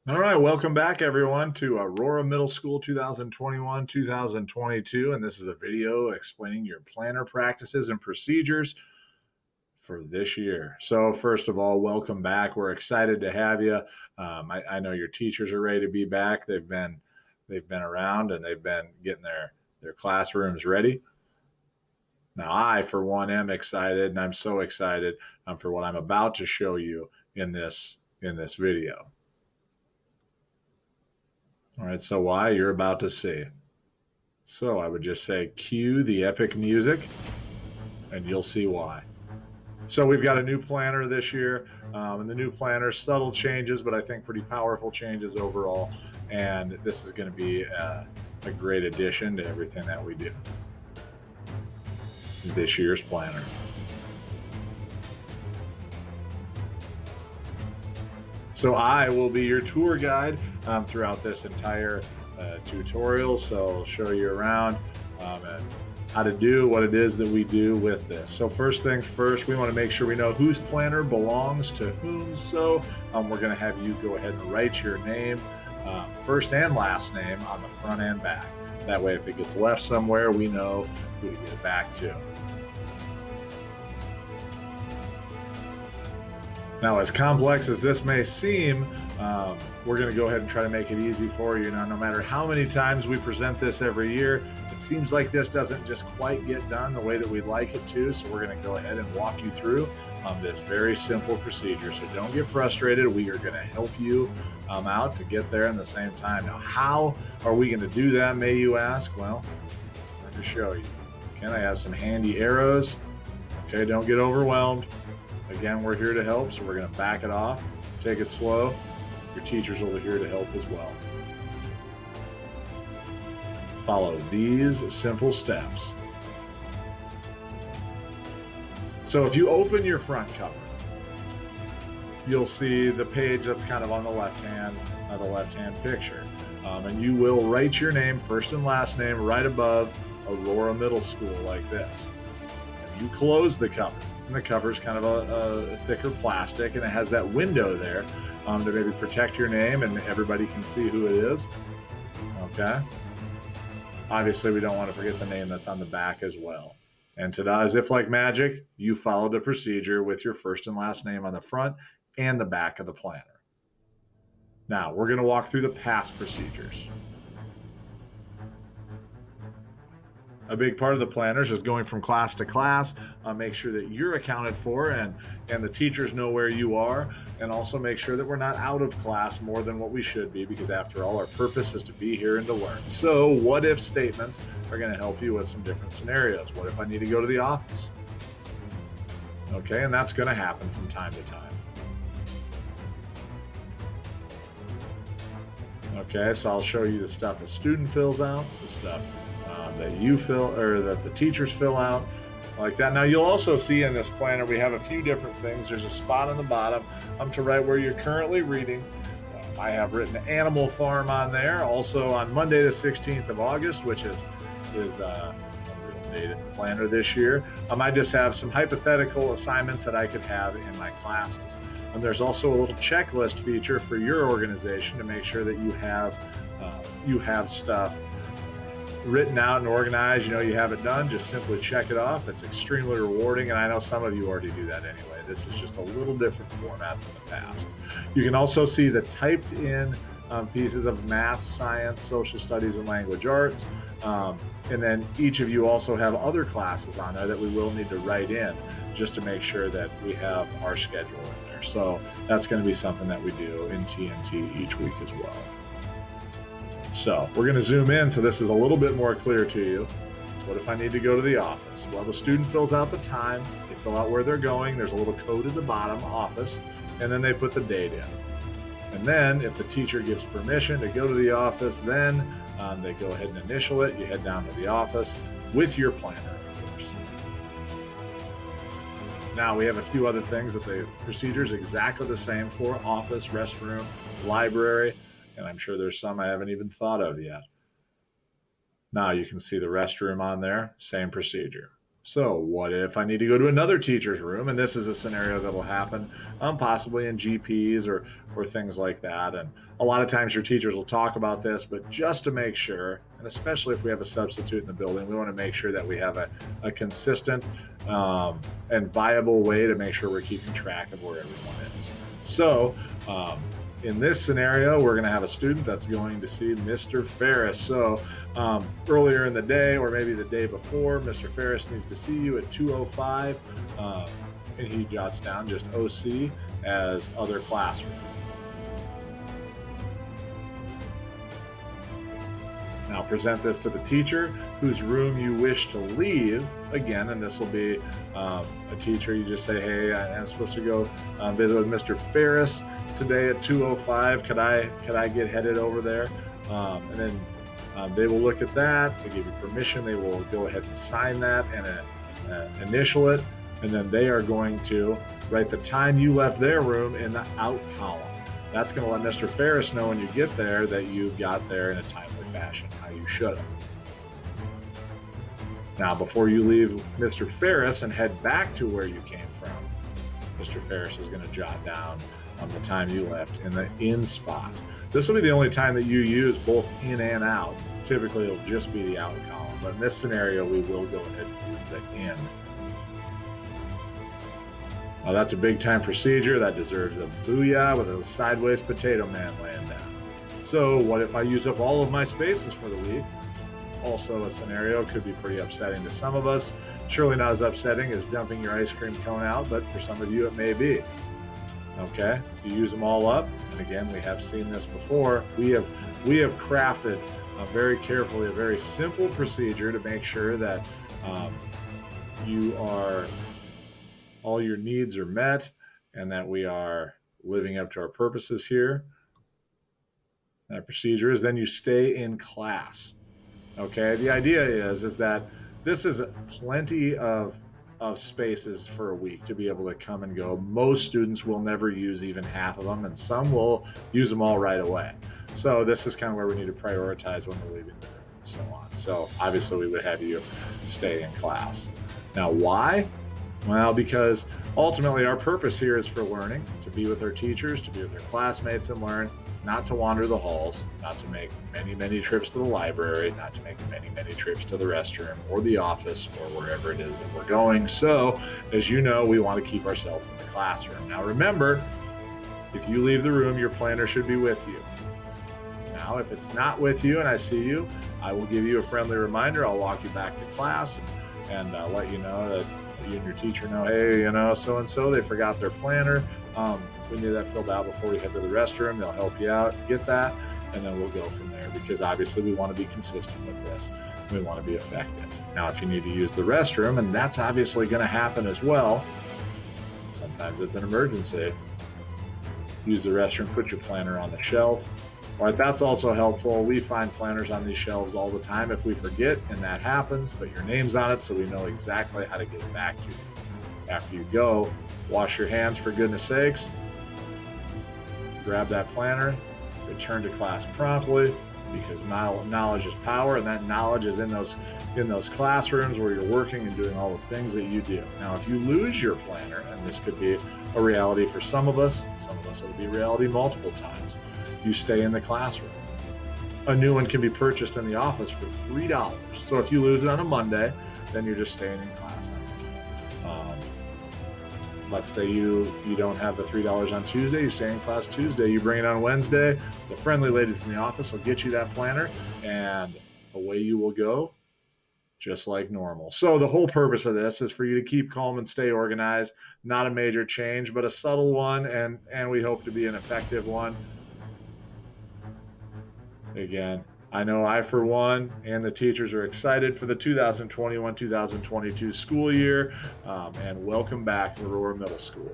All right, welcome back everyone to Aurora Middle School 2021-2022, and this is a video explaining your planner practices and procedures for this year. So first of all, welcome back. We're excited to have you. I know your teachers are ready to be back. They've been around and they've been getting their classrooms ready. Now I, for one, am excited, and I'm so excited for what I'm about to show you in this video. All right, so why you're about to see. So I would just say cue the epic music and you'll see why. So we've got a new planner this year, and the new planner, subtle changes, but I think pretty powerful changes overall. And this is going to be a great addition to everything that we do. This year's planner. So I will be your tour guide throughout this entire tutorial. So I'll show you around and how to do what it is that we do with this. So first things first, we want to make sure we know whose planner belongs to whom. So we're going to have you go ahead and write your name, first and last name, on the front and back. That way, if it gets left somewhere, we know who to get it back to. Now, as complex as this may seem, we're going to go ahead and try to make it easy for you. Now, no matter how many times we present this every year, it seems like this doesn't just quite get done the way that we'd like it to. So we're going to go ahead and walk you through this very simple procedure. So don't get frustrated. We are going to help you out to get there in the same time. Now, how are we going to do that, may you ask? Well, I'm going to show you. Can I have some handy arrows? Okay, don't get overwhelmed. Again, we're here to help, so we're going to back it off, take it slow. Your teachers will be here to help as well. Follow these simple steps. So if you open your front cover, you'll see the page that's kind of on the left-hand picture. And you will write your name, first and last name, right above Aurora Middle School like this. And you close the cover. And the cover is kind of a thicker plastic, and it has that window there to maybe protect your name and everybody can see who it is. Okay. Obviously, we don't want to forget the name that's on the back as well. And ta-da, as if like magic, you follow the procedure with your first and last name on the front and the back of the planner. Now, we're going to walk through the past procedures. A big part of the planners is going from class to class. Make sure that you're accounted for and the teachers know where you are, and also make sure that we're not out of class more than what we should be, because after all, our purpose is to be here and to learn. So what if statements are going to help you with some different scenarios. What if I need to go to the office? Okay, and that's going to happen from time to time. Okay, so I'll show you the stuff a student fills out, the stuff that you fill, or that the teachers fill out, like that. Now you'll also see in this planner we have a few different things. There's a spot on the bottom to write where you're currently reading. I have written Animal Farm on there. Also on Monday the 16th of August, which is a real date in the planner this year. I just have some hypothetical assignments that I could have in my classes. And there's also a little checklist feature for your organization to make sure that you have stuff written out and organized. You know you have it done, just simply check it off. It's extremely rewarding, and I know some of you already do that anyway. This is just a little different format than the past. You can also see the typed in pieces of math, science, social studies, and language arts. And then each of you also have other classes on there that we will need to write in just to make sure that we have our schedule in there. So that's going to be something that we do in TNT each week as well. So we're going to zoom in so this is a little bit more clear to you. What if I need to go to the office? Well, the student fills out the time, they fill out where they're going, there's a little code at the bottom, office, and then they put the date in. And then if the teacher gives permission to go to the office, then they go ahead and initial it, you head down to the office with your planner, of course. Now we have a few other things that the procedure is exactly the same for: office, restroom, library, and I'm sure there's some I haven't even thought of yet. Now you can see the restroom on there, same procedure. So what if I need to go to another teacher's room? And this is a scenario that will happen possibly in GPs or things like that. And a lot of times your teachers will talk about this, but just to make sure, and especially if we have a substitute in the building, we want to make sure that we have a consistent and viable way to make sure we're keeping track of where everyone is. So in this scenario, we're going to have a student that's going to see Mr. Ferris. So earlier in the day, or maybe the day before, Mr. Ferris needs to see you at 2:05, and he jots down just OC as other classroom. Now present this to the teacher whose room you wish to leave. Again, and this will be a teacher. You just say, hey, I'm supposed to go visit with Mr. Ferris today at 2:05. Could I get headed over there? And then they will look at that. They give you permission. They will go ahead and sign that and initial it. And then they are going to write the time you left their room in the out column. That's going to let Mr. Ferris know when you get there that you got there in a timely fashion, how you should have. Now, before you leave Mr. Ferris and head back to where you came from, Mr. Ferris is going to jot down on the time you left in the in spot. This will be the only time that you use both in and out. Typically, it'll just be the out column, but in this scenario, we will go ahead and use the in. Now, that's a big time procedure that deserves a booyah with a sideways potato man laying down. So what if I use up all of my spaces for the week? Also a scenario could be pretty upsetting to some of us. Surely not as upsetting as dumping your ice cream cone out, but for some of you it may be. Okay, you use them all up, and again, we have seen this before. We have crafted very carefully a very simple procedure to make sure that all your needs are met and that we are living up to our purposes here. That procedure is then you stay in class. Okay, the idea is that this is plenty of spaces for a week to be able to come and go. Most students will never use even half of them, and some will use them all right away. So this is kind of where we need to prioritize when we're leaving the room and so on. So obviously we would have you stay in class. Now, why? Well, because ultimately our purpose here is for learning, to be with our teachers, to be with our classmates and learn, not to wander the halls, not to make many, many trips to the library, not to make many, many trips to the restroom or the office or wherever it is that we're going. So, as you know, we want to keep ourselves in the classroom. Now, remember, if you leave the room, your planner should be with you. Now, if it's not with you and I see you, I will give you a friendly reminder. I'll walk you back to class and let you know that you and your teacher know, hey, so-and-so, they forgot their planner. We need that filled out before we head to the restroom. They'll help you out, get that, and then we'll go from there, because obviously we want to be consistent with this. We want to be effective. Now, if you need to use the restroom, and that's obviously going to happen as well, sometimes it's an emergency, use the restroom, put your planner on the shelf. All right, that's also helpful. We find planners on these shelves all the time if we forget, and that happens, but your name's on it so we know exactly how to get it back to you. After you go, wash your hands for goodness sakes. Grab that planner, return to class promptly, because knowledge is power, and that knowledge is in those classrooms where you're working and doing all the things that you do. Now, if you lose your planner, and this could be a reality for some of us it'll be a reality multiple times, you stay in the classroom. A new one can be purchased in the office for $3. So if you lose it on a Monday, then you're just staying in class. Let's say you don't have the $3 on Tuesday, you stay in class Tuesday, you bring it on Wednesday, the friendly ladies in the office will get you that planner, and away you will go, just like normal. So the whole purpose of this is for you to keep calm and stay organized. Not a major change, but a subtle one, and we hope to be an effective one. Again, I know I, for one, and the teachers are excited for the 2021-2022 school year, and welcome back to Aurora Middle School.